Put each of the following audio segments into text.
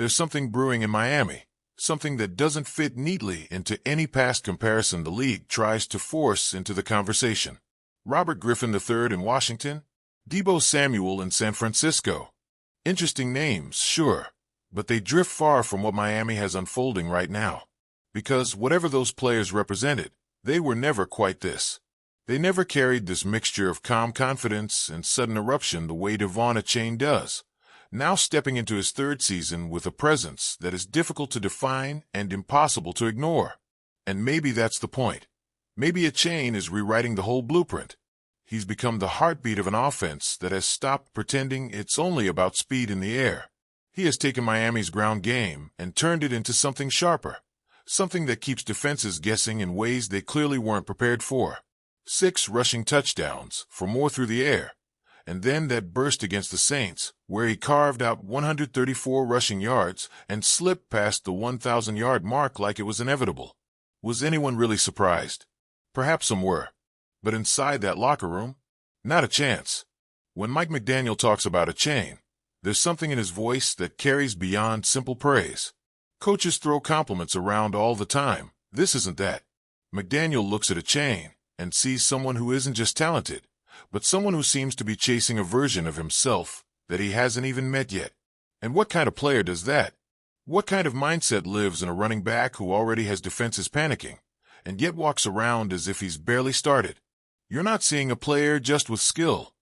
There's something brewing in Miami, something that doesn't fit neatly into any past comparison the league tries to force into the conversation. Robert Griffin III in Washington, Deebo Samuel in San Francisco. Interesting names, sure, but they drift far from what Miami has unfolding right now. Because whatever those players represented, they were never quite this. They never carried this mixture of calm confidence and sudden eruption the way Devon Achane does, now stepping into his third season with a presence that is difficult to define and impossible to ignore. And maybe that's the point. Maybe Achane is rewriting the whole blueprint. He's become the heartbeat of an offense that has stopped pretending it's only about speed in the air. He has taken Miami's ground game and turned it into something sharper, something that keeps defenses guessing in ways they clearly weren't prepared for. 6 rushing touchdowns for more through the air, and then that burst against the Saints, where he carved out 134 rushing yards and slipped past the 1,000-yard mark like it was inevitable. Was anyone really surprised? Perhaps some were. But inside that locker room, not a chance. When Mike McDaniel talks about Achane, there's something in his voice that carries beyond simple praise. Coaches throw compliments around all the time. This isn't that. McDaniel looks at Achane and sees someone who isn't just talented, but someone who seems to be chasing a version of himself that he hasn't even met yet. And what kind of player does that? What kind of mindset lives in a running back who already has defenses panicking, and yet walks around as if he's barely started? You're not seeing a player just with skill,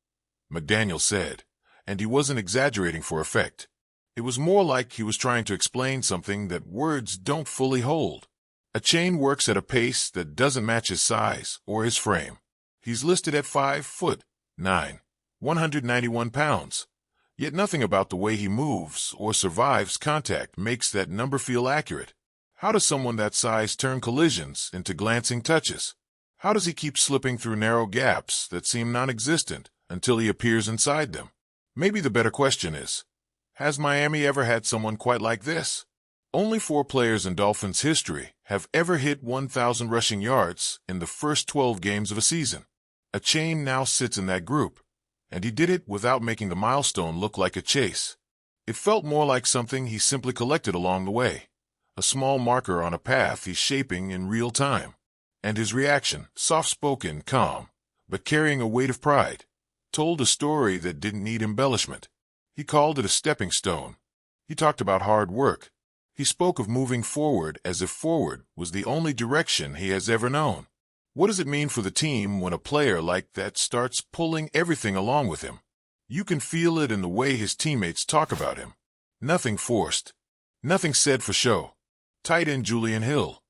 McDaniel said, and he wasn't exaggerating for effect. It was more like he was trying to explain something that words don't fully hold. Achane works at a pace that doesn't match his size or his frame. He's listed at 5'9", 191 pounds. Yet nothing about the way he moves or survives contact makes that number feel accurate. How does someone that size turn collisions into glancing touches? How does he keep slipping through narrow gaps that seem non-existent until he appears inside them? Maybe the better question is, has Miami ever had someone quite like this? Only 4 players in Dolphins history have ever hit 1,000 rushing yards in the first 12 games of a season. Achane now sits in that group, and he did it without making the milestone look like a chase. It felt more like something he simply collected along the way, a small marker on a path he's shaping in real time. And his reaction, soft-spoken, calm, but carrying a weight of pride, told a story that didn't need embellishment. He called it a stepping stone. He talked about hard work. He spoke of moving forward as if forward was the only direction he has ever known. What does it mean for the team when a player like that starts pulling everything along with him? You can feel it in the way his teammates talk about him. Nothing forced. Nothing said for show. Tight end Julian Hill,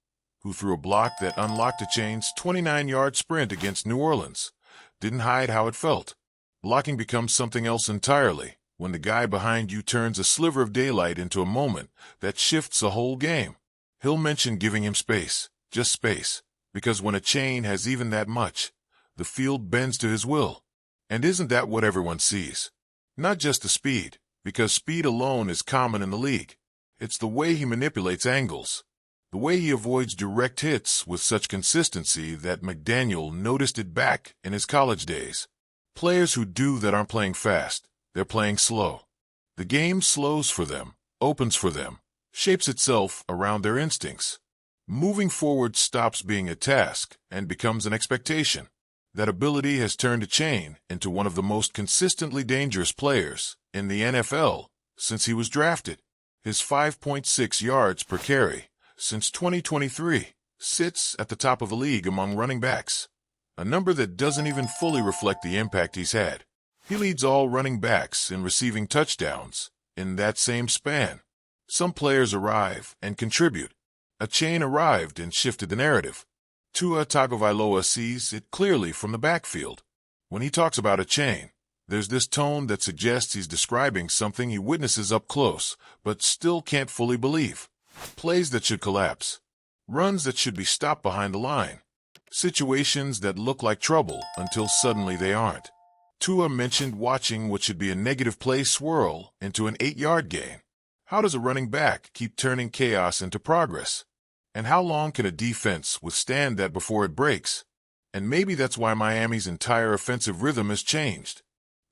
who threw a block that unlocked Achane's 29-yard sprint against New Orleans, didn't hide how it felt. Blocking becomes something else entirely when the guy behind you turns a sliver of daylight into a moment that shifts a whole game. Hill mentioned giving him space, just space, because when Achane has even that much, the field bends to his will. And isn't that what everyone sees? Not just the speed, because speed alone is common in the league. It's the way he manipulates angles, the way he avoids direct hits with such consistency that McDaniel noticed it back in his college days. Players who do that aren't playing fast. They're playing slow. The game slows for them, opens for them, shapes itself around their instincts. Moving forward stops being a task and becomes an expectation. That ability has turned Achane into one of the most consistently dangerous players in the NFL since he was drafted. His 5.6 yards per carry since 2023 sits at the top of the league among running backs, a number that doesn't even fully reflect the impact he's had. He leads all running backs in receiving touchdowns in that same span. Some players arrive and contribute. Achane arrived and shifted the narrative. Tua Tagovailoa sees it clearly from the backfield. When he talks about Achane, there's this tone that suggests he's describing something he witnesses up close, but still can't fully believe. Plays that should collapse. Runs that should be stopped behind the line. Situations that look like trouble until suddenly they aren't. Tua mentioned watching what should be a negative play swirl into an 8-yard gain. How does a running back keep turning chaos into progress? And how long can a defense withstand that before it breaks? And maybe that's why Miami's entire offensive rhythm has changed.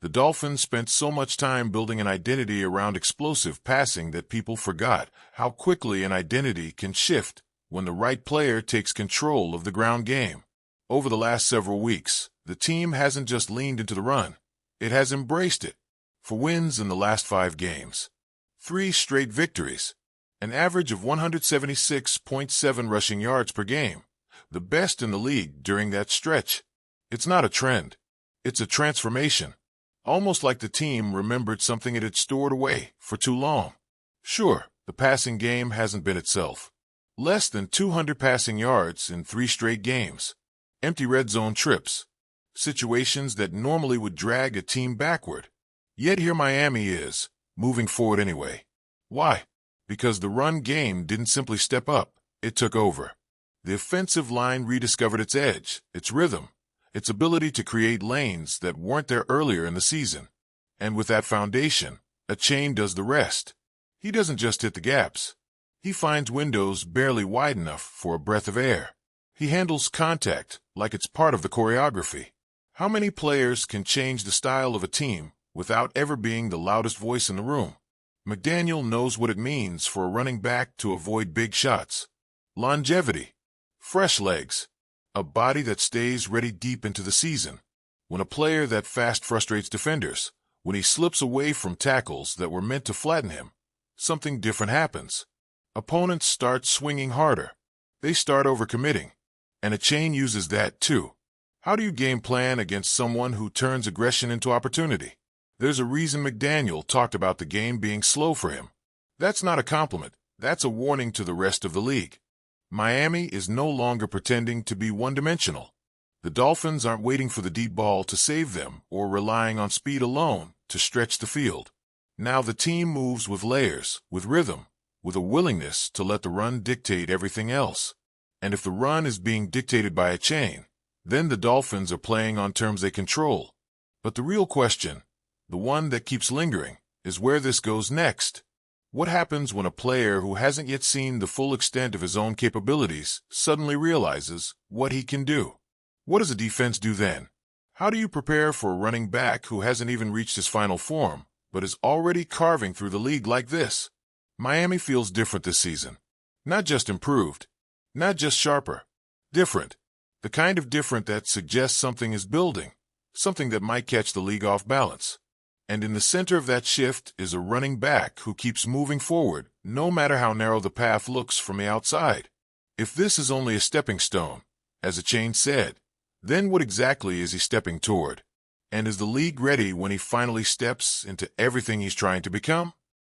The Dolphins spent so much time building an identity around explosive passing that people forgot how quickly an identity can shift when the right player takes control of the ground game. Over the last several weeks, the team hasn't just leaned into the run, it has embraced it. For wins in the last 5 games, 3 straight victories, an average of 176.7 rushing yards per game, the best in the league during that stretch. It's not a trend, it's a transformation. Almost like the team remembered something it had stored away for too long. Sure, the passing game hasn't been itself. Less than 200 passing yards in 3 straight games. Empty red zone trips. Situations that normally would drag a team backward. Yet here Miami is, moving forward anyway. Why? Because the run game didn't simply step up, it took over. The offensive line rediscovered its edge, its rhythm, its ability to create lanes that weren't there earlier in the season. And with that foundation, a chain does the rest. He doesn't just hit the gaps. He finds windows barely wide enough for a breath of air. He handles contact like it's part of the choreography. How many players can change the style of a team without ever being the loudest voice in the room? McDaniel knows what it means for a running back to avoid big shots. Longevity, fresh legs, a body that stays ready deep into the season. When a player that fast frustrates defenders, when he slips away from tackles that were meant to flatten him, something different happens. Opponents start swinging harder. They start overcommitting. And a chain uses that too. How do you game plan against someone who turns aggression into opportunity? There's a reason McDaniel talked about the game being slow for him. That's not a compliment. That's a warning to the rest of the league. Miami is no longer pretending to be one-dimensional. The Dolphins aren't waiting for the deep ball to save them or relying on speed alone to stretch the field. Now the team moves with layers, with rhythm, with a willingness to let the run dictate everything else. And if the run is being dictated by a chain, then the Dolphins are playing on terms they control. But the real question, the one that keeps lingering, is where this goes next. What happens when a player who hasn't yet seen the full extent of his own capabilities suddenly realizes what he can do? What does a defense do then? How do you prepare for a running back who hasn't even reached his final form, but is already carving through the league like this? Miami feels different this season. Not just improved, not just sharper, different. The kind of different that suggests something is building, something that might catch the league off balance. And in the center of that shift is a running back who keeps moving forward, no matter how narrow the path looks from the outside. If this is only a stepping stone, as a chain said, then what exactly is he stepping toward? And is the league ready when he finally steps into everything he's trying to become?